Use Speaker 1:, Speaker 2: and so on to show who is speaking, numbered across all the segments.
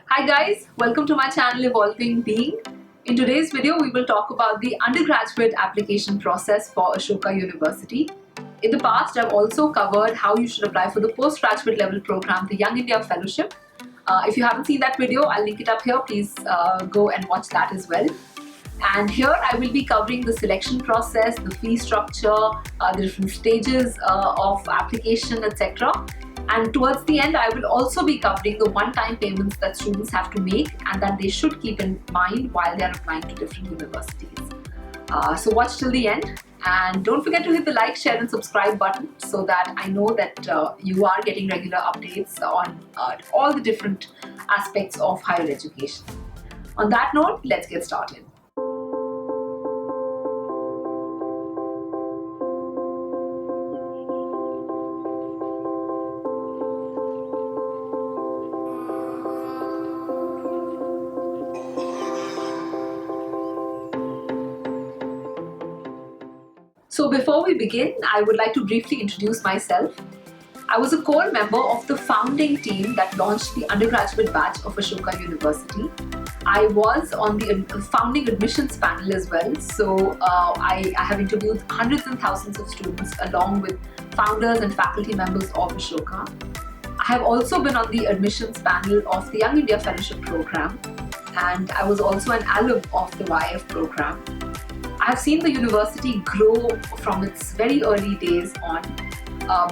Speaker 1: Hi guys, welcome to my channel Evolving Being. In today's video, we will talk about the undergraduate application process for Ashoka University. In the past, I've also covered how you should apply for the postgraduate level program, the Young India Fellowship. If you haven't seen that video, I'll link it up here. Please go and watch that as well. And here I will be covering the selection process, the fee structure, the different stages of application, etc. And towards the end, I will also be covering the one-time payments that students have to make and that they should keep in mind while they are applying to different universities. So watch till the end, and don't forget to hit the like, share and subscribe button so that I know that you are getting regular updates on all the different aspects of higher education. On that note, let's get started. So before we begin, I would like to briefly introduce myself. I was a core member of the founding team that launched the undergraduate batch of Ashoka University. I was on the founding admissions panel as well, so I have interviewed hundreds and thousands of students along with founders and faculty members of Ashoka. I have also been on the admissions panel of the Young India Fellowship program, and I was also an alum of the YF program. I have seen the university grow from its very early days on,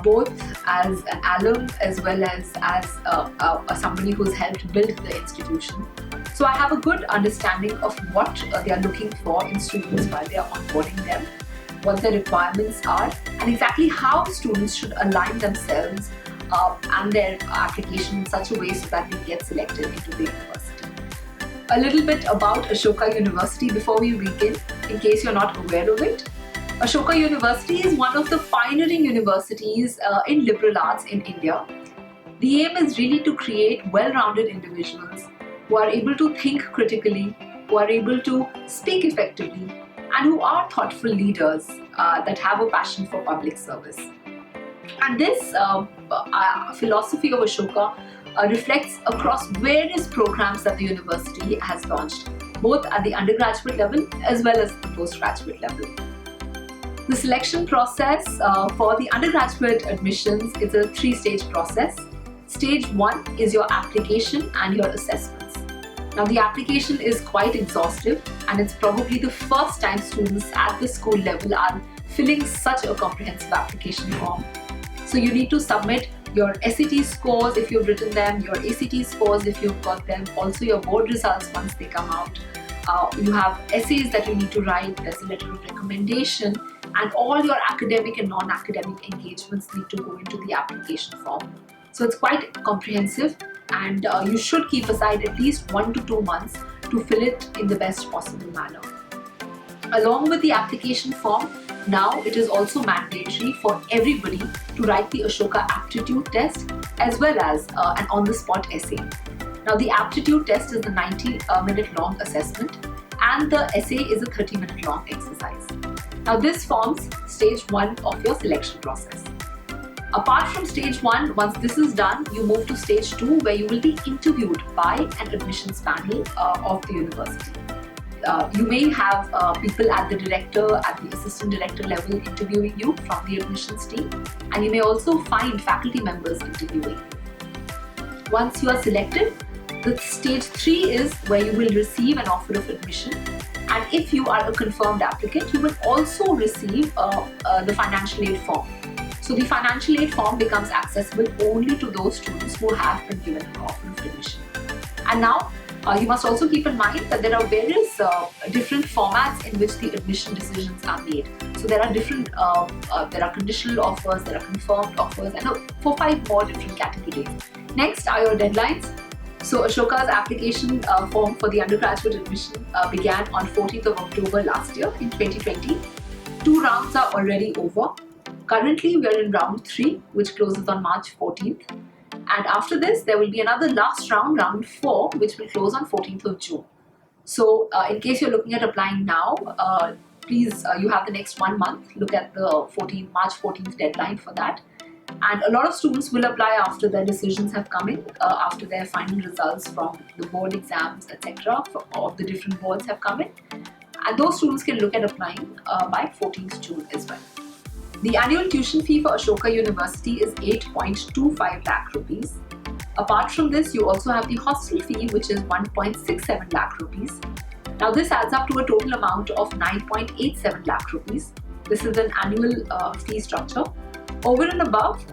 Speaker 1: both as an alum as well as somebody who's helped build the institution. So I have a good understanding of what they are looking for in students while they are onboarding them, what their requirements are, and exactly how students should align themselves and their application in such a way so that they get selected into the university. A little bit about Ashoka University before we begin, in case you're not aware of it. Ashoka University is one of the pioneering universities in liberal arts in India. The aim is really to create well-rounded individuals who are able to think critically, who are able to speak effectively, and who are thoughtful leaders that have a passion for public service. And this philosophy of Ashoka reflects across various programs that the university has launched, both at the undergraduate level as well as the postgraduate level. The selection process for the undergraduate admissions is a three-stage process. Stage 1 is your application and your assessments. Now the application is quite exhaustive, and it's probably the first time students at the school level are filling such a comprehensive application form. So you need to submit your SAT scores if you've written them, your ACT scores if you've got them, also your board results once they come out. You have essays that you need to write, there's a letter of recommendation, and all your academic and non-academic engagements need to go into the application form. So it's quite comprehensive, and you should keep aside at least 1 to 2 months to fill it in the best possible manner. Along with the application form, now it is also mandatory for everybody to write the Ashoka aptitude test as well as an on-the-spot essay. Now the aptitude test is the 90-minute long assessment, and the essay is a 30-minute long exercise. Now this forms stage 1 of your selection process. Apart from stage 1, once this is done, you move to stage 2, where you will be interviewed by an admissions panel of the university. You may have people at the director, at the assistant director level interviewing you from the admissions team, and you may also find faculty members interviewing you. Once you are selected, the stage 3 is where you will receive an offer of admission, and if you are a confirmed applicant, you will also receive the financial aid form. So the financial aid form becomes accessible only to those students who have been given an offer of admission. And now, you must also keep in mind that there are various different formats in which the admission decisions are made. So there are different, there are conditional offers, there are confirmed offers, and 4-5 more different categories. Next are your deadlines. So Ashoka's application form for the undergraduate admission began on 14th of October last year in 2020. 2 rounds are already over. Currently we are in round 3, which closes on March 14th. And after this, there will be another last round, round 4, which will close on 14th of June. So in case you're looking at applying now, please, you have the next 1 month. Look at the March 14th deadline for that. And a lot of students will apply after their decisions have come in, after their final results from the board exams, etc. of the different boards have come in. And those students can look at applying by 14th June as well. The annual tuition fee for Ashoka University is 8.25 lakh rupees. Apart from this, you also have the hostel fee, which is 1.67 lakh rupees. Now this adds up to a total amount of 9.87 lakh rupees. This is an annual fee structure. Over and above,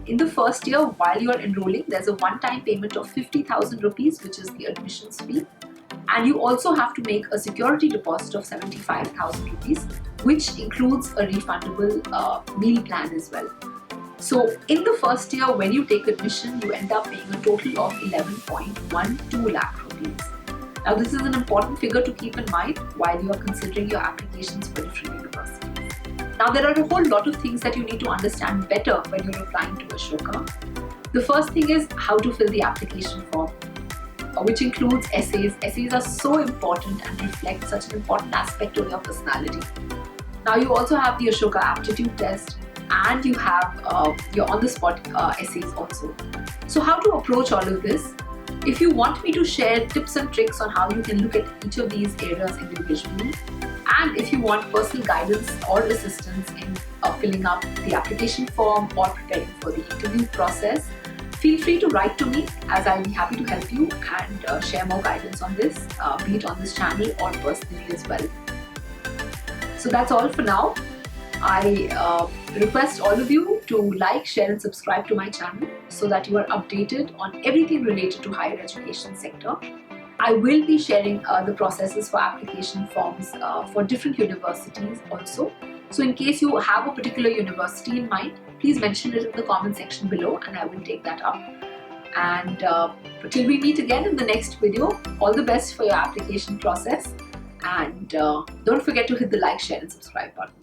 Speaker 1: in the first year while you are enrolling, there's a one-time payment of 50,000 rupees, which is the admissions fee. And you also have to make a security deposit of 75,000 rupees, which includes a refundable meal plan as well. So in the first year, when you take admission, you end up paying a total of 11.12 lakh rupees. Now this is an important figure to keep in mind while you are considering your applications for different universities. Now there are a whole lot of things that you need to understand better when you're applying to Ashoka. The first thing is how to fill the application form, which includes essays. Essays are so important and reflect such an important aspect of your personality. Now you also have the Ashoka aptitude test, and you have your on-the-spot essays also. So how to approach all of this? If you want me to share tips and tricks on how you can look at each of these areas individually, and if you want personal guidance or assistance in filling up the application form or preparing for the interview process, feel free to write to me, as I'll be happy to help you and share more guidance on this, be it on this channel or personally as well. So that's all for now. I request all of you to like, share and subscribe to my channel so that you are updated on everything related to higher education sector. I will be sharing the processes for application forms for different universities also. So in case you have a particular university in mind, please mention it in the comment section below and I will take that up. And till we meet again in the next video, all the best for your application process, and don't forget to hit the like, share and subscribe button.